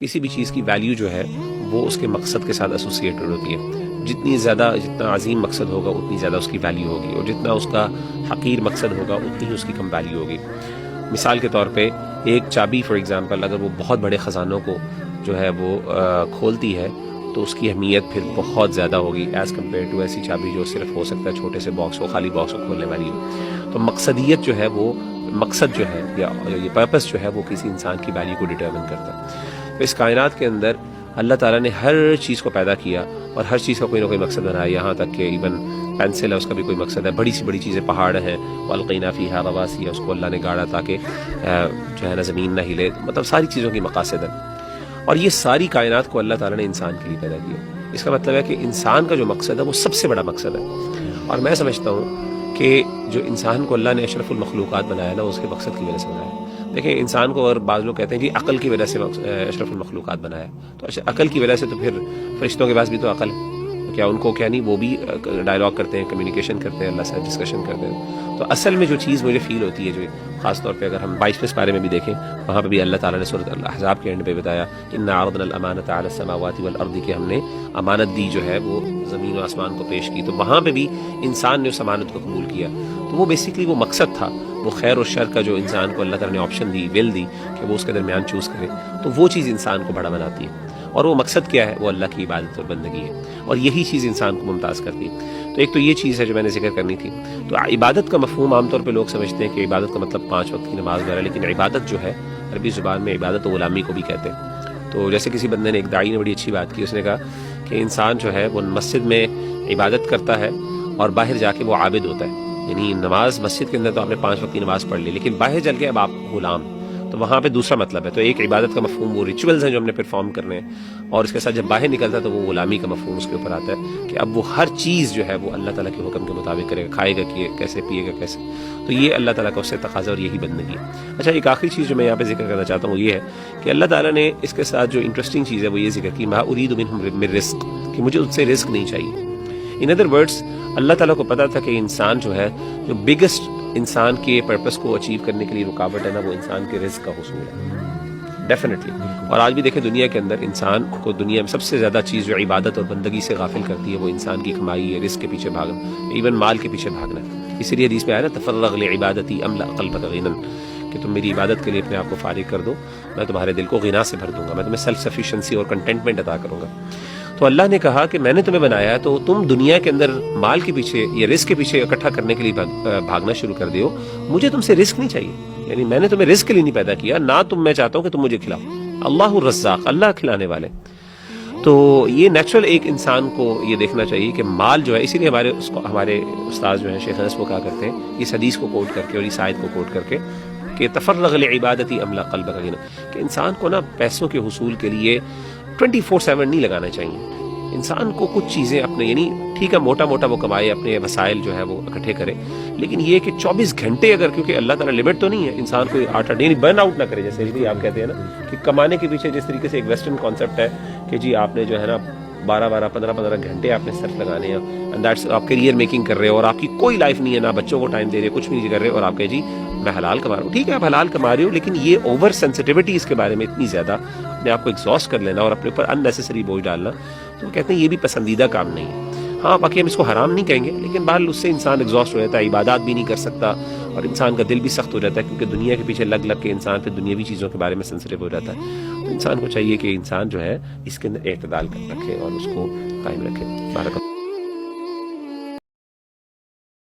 کسی بھی چیز کی ویلیو جو ہے وہ اس کے مقصد کے ساتھ ایسوسیٹڈ ہوتی ہے. جتنا عظیم مقصد ہوگا اتنی زیادہ اس کی ویلیو ہوگی، اور جتنا اس کا حقیر مقصد ہوگا اتنی ہی اس کی کم ویلیو ہوگی. مثال کے طور پہ ایک چابی فار ایگزامپل اگر وہ بہت بڑے خزانوں کو جو ہے وہ کھولتی ہے تو اس کی اہمیت پھر بہت زیادہ ہوگی ایز کمپیئر ٹو ایسی چابی جو صرف ہو سکتا ہے چھوٹے سے باکس کو، خالی باکس کو کھولنے والی ہو. تو مقصدیت جو ہے وہ مقصد جو ہے یا یہ پرپس جو ہے وہ کسی انسان کی ویلیو کو ڈٹرمن کرتا ہے. تو اس کائنات کے اندر اللہ تعالیٰ نے ہر چیز کو پیدا کیا اور ہر چیز کا کوئی نہ کوئی مقصد بنایا. یہاں تک کہ ایون پینسل ہے، اس کا بھی کوئی مقصد ہے. بڑی سی بڑی چیزیں پہاڑ ہیں، والقینا فیہا رواسیہ، اس کو اللہ نے گاڑا تاکہ جو ہے نا زمین نہ ہلے. مطلب ساری چیزوں کی مقاصد ہے، اور یہ ساری کائنات کو اللہ تعالیٰ نے انسان کے لیے پیدا کیا. اس کا مطلب ہے کہ انسان کا جو مقصد ہے وہ سب سے بڑا مقصد ہے. اور میں سمجھتا ہوں کہ جو انسان کو اللہ نے اشرف المخلوقات بنایا نا، اس کے مقصد کی وجہ سے بنایا. دیکھیں انسان کو، اور بعض لوگ کہتے ہیں جی عقل کی وجہ سے اشرف المخلوقات بنایا. تو عقل کی وجہ سے تو پھر فرشتوں کے پاس بھی تو عقل ہے، کیا ان کو کیا نہیں؟ وہ بھی ڈائلاگ کرتے ہیں، کمیونیکیشن کرتے ہیں، اللہ سے ڈسکشن کرتے ہیں. تو اصل میں جو چیز مجھے فیل ہوتی ہے، جو خاص طور پہ اگر ہم 22ویں پارے میں بھی دیکھیں، وہاں پہ بھی اللہ تعالیٰ نے سورۃ الاحزاب کے اینڈ پہ بتایا انا عرضنا الامانۃ علی السماوات والارض، کہ ہم نے امانت دی جو ہے وہ زمین و آسمان کو پیش کی. تو وہاں پہ بھی انسان نے اس امانت کو قبول کیا. تو وہ بیسیکلی وہ مقصد تھا، وہ خیر و شر کا جو انسان کو اللہ تعالیٰ نے آپشن دی، ول دی کہ وہ اس کے درمیان چوز کرے. تو وہ چیز انسان کو بڑا بناتی ہے. اور وہ مقصد کیا ہے؟ وہ اللہ کی عبادت اور بندگی ہے، اور یہی چیز انسان کو ممتاز کرتی ہے. تو ایک تو یہ چیز ہے جو میں نے ذکر کرنی تھی. تو عبادت کا مفہوم عام طور پہ لوگ سمجھتے ہیں کہ عبادت کا مطلب 5 وقت کی نماز وغیرہ، لیکن عبادت جو ہے عربی زبان میں عبادت و غلامی کو بھی کہتے ہیں. تو جیسے کسی بندے نے، ایک داعی نے بڑی اچھی بات کی، اس نے کہا کہ انسان جو ہے وہ مسجد میں عبادت کرتا ہے اور باہر جا کے وہ عابد ہوتا ہے. یعنی نماز مسجد کے اندر تو آپ نے 5 وقت کی نماز پڑھ لی، لیکن باہر چل کے اب آپ غلام. تو وہاں پہ دوسرا مطلب ہے. تو ایک عبادت کا مفہوم وہ ریچولز ہیں جو ہم نے پرفارم کرنے ہیں، اور اس کے ساتھ جب باہر نکلتا ہے تو وہ غلامی کا مفہوم اس کے اوپر آتا ہے کہ اب وہ ہر چیز جو ہے وہ اللہ تعالیٰ کے حکم کے مطابق کرے گا، کھائے گا کیسے، پیے گا کیسے. تو یہ اللہ تعالیٰ کا اس سے تقاضا، اور یہی بندگی ہے. اچھا، ایک آخری چیز جو میں یہاں پہ ذکر کرنا چاہتا ہوں وہ یہ ہے کہ اللہ تعالیٰ نے اس کے ساتھ جو انٹرسٹنگ چیز ہے وہ یہ ذکر کی، ما اريد منهم من رزق، کہ مجھے ان سے رزق نہیں چاہیے. ان ادر ورڈس اللہ تعالیٰ کو پتا تھا کہ انسان جو ہے، جو بگسٹ انسان کے پرپس کو اچیو کرنے کے لیے رکاوٹ ہے نا، وہ انسان کے رزق کا حصول ہے ڈیفینیٹلی. اور آج بھی دیکھیں دنیا کے اندر انسان کو دنیا میں سب سے زیادہ چیز جو عبادت اور بندگی سے غافل کرتی ہے وہ انسان کی کمائی ہے، رزق کے پیچھے بھاگنا، ایون مال کے پیچھے بھاگنا. اسی لیے حدیث میں آیا نا تفرغ لعبادتی املا قلبک غنا، کہ تم میری عبادت کے لیے اپنے آپ کو فارغ کر دو، میں تمہارے دل کو غنا سے بھر دوں گا، میں تمہیں سیلف سفیشنسی اور کنٹینٹمنٹ عطا کروں گا. تو اللہ نے کہا کہ میں نے تمہیں بنایا ہے تو تم دنیا کے اندر مال کے پیچھے یا رزق کے پیچھے اکٹھا کرنے کے لیے بھاگنا شروع کر دیو. مجھے تم سے رزق نہیں چاہیے، یعنی میں نے تمہیں رزق کے لیے نہیں پیدا کیا، نہ تم میں چاہتا ہوں کہ تم مجھے کھلاؤ. اللہ الرزاق، اللہ کھلانے والے. تو یہ نیچرل ایک انسان کو یہ دیکھنا چاہیے کہ مال جو ہے، اسی لیے ہمارے استاد جو ہیں شیخ انس وہ کہا کرتے ہیں اس حدیث کو کوٹ کر کے اور اس آیت کو کوٹ کر کے کہ تفرغ لعبادتی املا قلبک غنا، کہ انسان کو نا پیسوں کے حصول کے لیے 24/7 نہیں لگانا چاہیے. انسان کو کچھ چیزیں اپنے، یعنی ٹھیک ہے موٹا موٹا وہ کمائے، اپنے وسائل جو ہے وہ اکٹھے کرے، لیکن یہ کہ 24 گھنٹے اگر، کیونکہ اللہ تعالیٰ لمٹ تو نہیں ہے، انسان کو 8 ڈے برن آؤٹ نہ کرے. جیسے بھی آپ کہتے ہیں نا کہ کمانے کے پیچھے جس طریقے سے ایک ویسٹرن کانسیپٹ ہے کہ جی آپ نے جو ہے نا 12 15 گھنٹے آپ نے صرف لگانے ہیں، اینڈ دیٹس آپ کیریئر میکنگ کر رہے ہو، اور آپ کی کوئی لائف نہیں ہے، نہ بچوں کو ٹائم دے رہے، کچھ بھی نہیں کر رہے، اور آپ کہے جی میں حلال کما رہا ہوں. ٹھیک ہے آپ حلال کما رہے ہو، لیکن یہ اوور سینسٹیوٹی اس کے بارے میں اتنی زیادہ، اپنے آپ کو ایگزاسٹ کر لینا اور اپنے اوپر ان نیسیسری بوجھ ڈالنا، تو وہ کہتے ہیں یہ بھی پسندیدہ کام نہیں ہے. ہاں باقی ہم اس کو حرام نہیں کہیں گے، لیکن بہرحال اس سے انسان ایگزاسٹ ہو جاتا ہے، عبادات بھی نہیں کر سکتا، اور انسان کا دل بھی سخت ہو جاتا ہے، کیونکہ دنیا کے پیچھے لگ کے انسان پھر دنیاوی چیزوں کے بارے میں سینسٹیو ہو جاتا ہے. تو انسان کو چاہیے کہ انسان جو ہے اس کے اندر اعتدال رکھے اور اس کو قائم رکھے. بارک اللہ.